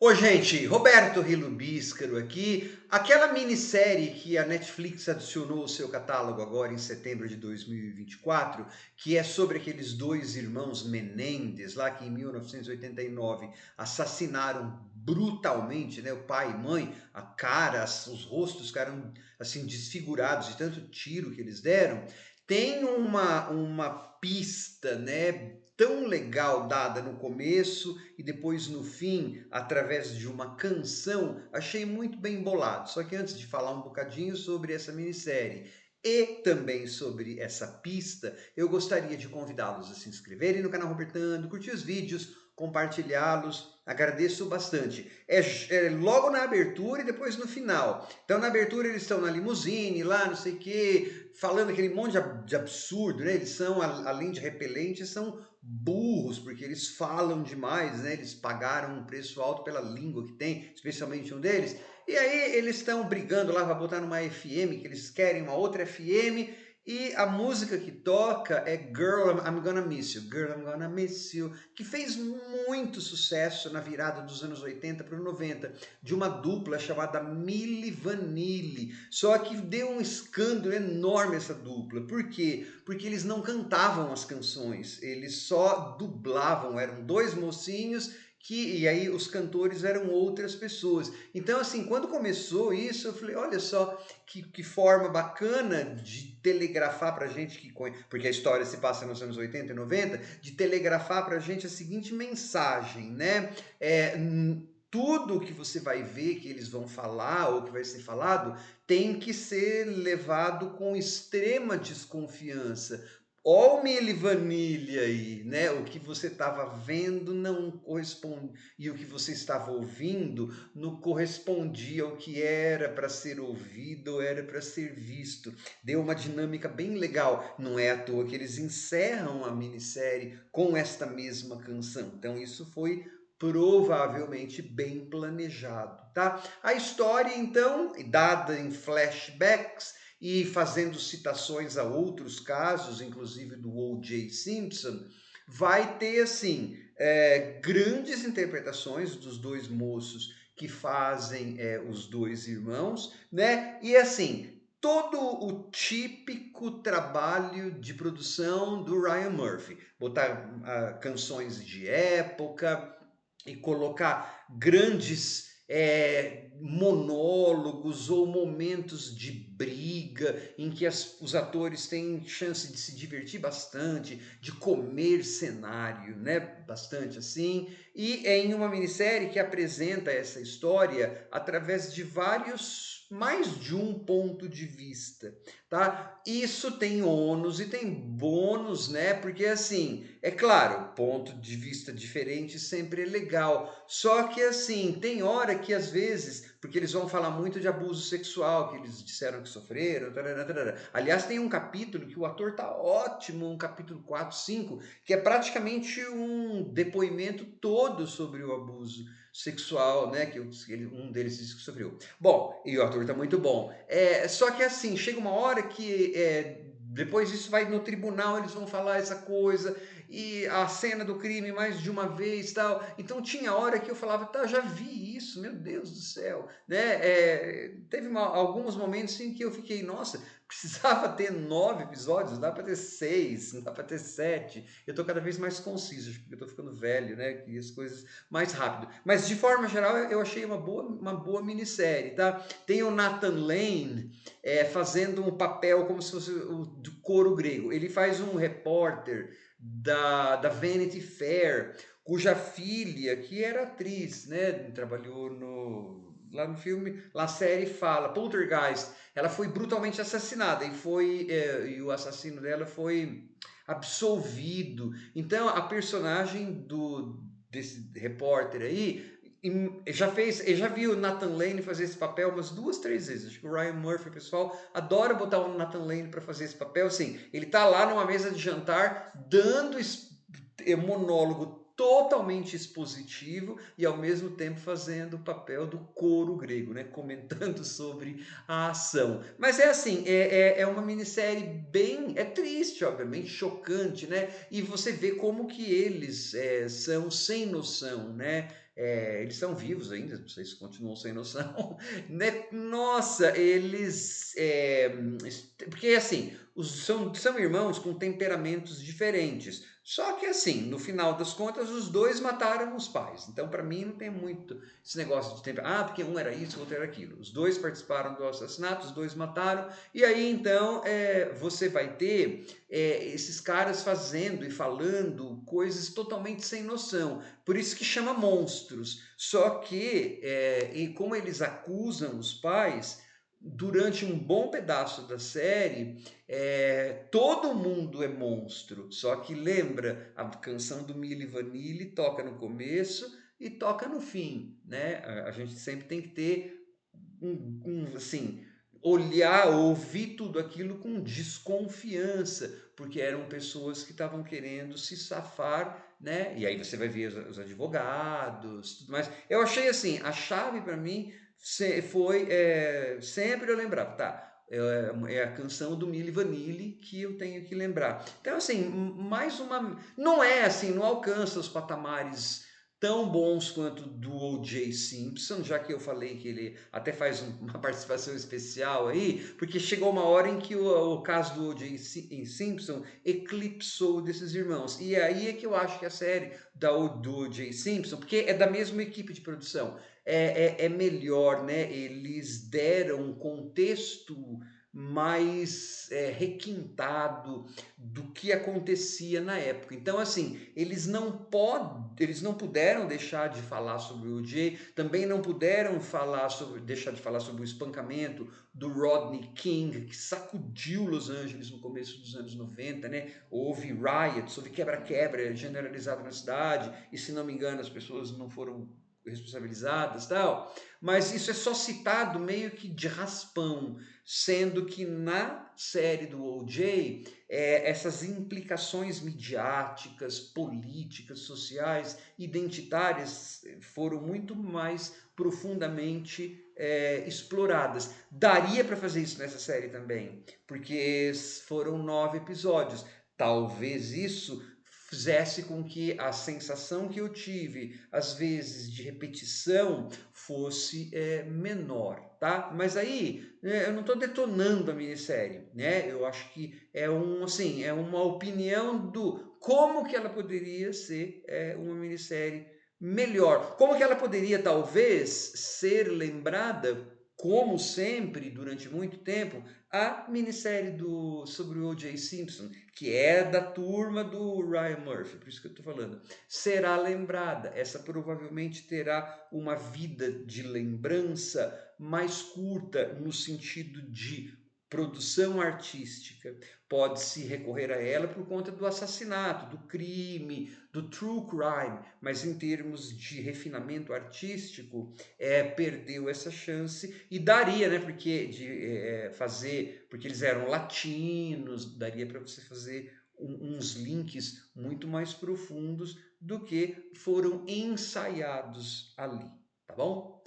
Ô, gente, Roberto Rilo Bíscaro aqui. Aquela minissérie que a Netflix adicionou ao seu catálogo agora em setembro de 2024, que é sobre aqueles dois irmãos Menendez, lá que em 1989 assassinaram brutalmente, né, o pai e mãe, a cara, os rostos ficaram assim desfigurados de tanto tiro que eles deram. Tem uma pista, né, tão legal dada no começo e depois no fim, através de uma canção, achei muito bem bolado. Só que antes de falar um bocadinho sobre essa minissérie e também sobre essa pista, eu gostaria de convidá-los a se inscreverem no canal Robertando, curtir os vídeos, compartilhá-los. Agradeço bastante. É logo na abertura e depois no final. Então, na abertura, eles estão na limusine, lá, não sei o quê, falando aquele monte de absurdo, né? Eles são, além de repelentes, são burros, porque eles falam demais, né? Eles pagaram um preço alto pela língua que tem, especialmente um deles. E aí eles estão brigando lá para botar numa FM, que eles querem uma outra FM, e a música que toca é Girl, I'm Gonna Miss You, Girl, I'm Gonna Miss You, que fez muito sucesso na virada dos anos 80 para o 90, de uma dupla chamada Milli Vanilli. Só que deu um escândalo enorme essa dupla. Por quê? Porque eles não cantavam as canções, eles só dublavam, eram dois mocinhos e aí os cantores eram outras pessoas. Então, assim, quando começou isso, eu falei, olha só que forma bacana de telegrafar pra gente, porque a história se passa nos anos 80 e 90, de telegrafar pra gente a seguinte mensagem, né? Tudo que você vai ver que eles vão falar ou que vai ser falado tem que ser levado com extrema desconfiança. Ó o Milli Vanilli aí, né? O que você estava vendo não corresponde, e o que você estava ouvindo não correspondia ao que era para ser ouvido ou era para ser visto. Deu uma dinâmica bem legal. Não é à toa que eles encerram a minissérie com esta mesma canção. Então isso foi provavelmente bem planejado, tá? A história, então, dada em flashbacks e fazendo citações a outros casos, inclusive do O.J. Simpson, vai ter, assim, grandes interpretações dos dois moços que fazem os dois irmãos, né? E, assim, todo o típico trabalho de produção do Ryan Murphy. Botar canções de época, e colocar grandes monólogos ou momentos de briga em que os atores têm chance de se divertir bastante, de comer cenário, né? Bastante assim. E é em uma minissérie que apresenta essa história através de mais de um ponto de vista, tá? Isso tem ônus e tem bônus, né? Porque assim, é claro, ponto de vista diferente sempre é legal. Só que assim, tem hora que às vezes, porque eles vão falar muito de abuso sexual, que eles disseram que sofreram, tarará, tarará. Aliás, tem um capítulo que o ator tá ótimo, um capítulo 4, 5, que é praticamente um depoimento todo sobre o abuso sexual, né? Que um deles disse que sofreu. Bom, e o ator tá muito bom. Só que assim, chega uma hora que depois disso vai no tribunal, eles vão falar essa coisa, e a cena do crime mais de uma vez tal. Então tinha hora que eu falava, tá, já vi isso, meu Deus do céu. Né? Teve alguns momentos em que eu fiquei, nossa, precisava ter 9 episódios, não dá para ter 6, não dá para ter 7. Eu tô cada vez mais conciso, porque eu tô ficando velho, né? E as coisas mais rápido. Mas de forma geral, eu achei uma boa minissérie, tá? Tem o Nathan Lane fazendo um papel como se fosse o do coro grego. Ele faz um repórter da Vanity Fair, cuja filha, que era atriz, né, trabalhou lá no filme, na série fala, Poltergeist, ela foi brutalmente assassinada e o assassino dela foi absolvido. Então a personagem desse repórter aí já viu o Nathan Lane fazer esse papel umas 2, 3 vezes. Acho que o Ryan Murphy, pessoal, adora botar o Nathan Lane para fazer esse papel. Assim, ele tá lá numa mesa de jantar dando monólogo totalmente expositivo e ao mesmo tempo fazendo o papel do coro grego, né? Comentando sobre a ação. Mas é assim, é uma minissérie bem, triste, obviamente, chocante, né? E você vê como que eles são sem noção, né? Eles são vivos ainda, vocês continuam sem noção, né? Nossa, eles... porque assim, são irmãos com temperamentos diferentes. Só que assim, no final das contas, os dois mataram os pais. Então, para mim, não tem muito esse negócio de tempo. Ah, porque um era isso, o outro era aquilo. Os dois participaram do assassinato, os dois mataram. E aí, então, você vai ter esses caras fazendo e falando coisas totalmente sem noção. Por isso que chama monstros. Só que, e como eles acusam os pais, durante um bom pedaço da série, todo mundo é monstro. Só que lembra, a canção do Milli Vanilli toca no começo e toca no fim, né? A gente sempre tem que ter assim, olhar, ouvir tudo aquilo com desconfiança, porque eram pessoas que estavam querendo se safar, né? E aí você vai ver os advogados, tudo mais. Eu achei assim, a chave para mim foi sempre eu lembrava, tá? É a canção do Milli Vanilli que eu tenho que lembrar. Então, assim, mais uma. Não é assim, não alcança os patamares tão bons quanto do O.J. Simpson, já que eu falei que ele até faz uma participação especial aí, porque chegou uma hora em que o caso do O.J. Simpson eclipsou desses irmãos. E aí é que eu acho que a série do O.J. Simpson, porque é da mesma equipe de produção, é melhor, né? Eles deram um contexto mais requintado do que acontecia na época. Então, assim, eles não puderam deixar de falar sobre o O.J., também não puderam deixar de falar sobre o espancamento do Rodney King, que sacudiu Los Angeles no começo dos anos 90, né? Houve riots, houve quebra-quebra generalizado na cidade, e se não me engano as pessoas não foram responsabilizadas, tal. Mas isso é só citado meio que de raspão, sendo que na série do O.J., essas implicações midiáticas, políticas, sociais, identitárias foram muito mais profundamente exploradas. Daria para fazer isso nessa série também, porque foram 9 episódios. Talvez isso fizesse com que a sensação que eu tive, às vezes, de repetição, fosse menor, tá? Mas aí, eu não estou detonando a minissérie, né? Eu acho que assim, é uma opinião do como que ela poderia ser uma minissérie melhor. Como que ela poderia, talvez, ser lembrada, como sempre, durante muito tempo, a minissérie sobre o O.J. Simpson, que é da turma do Ryan Murphy, por isso que eu estou falando, será lembrada. Essa provavelmente terá uma vida de lembrança mais curta, no sentido de produção artística. Pode-se recorrer a ela por conta do assassinato, do crime, do true crime, mas em termos de refinamento artístico, perdeu essa chance e daria, né? Porque porque eles eram latinos, daria para você fazer uns links muito mais profundos do que foram ensaiados ali, tá bom?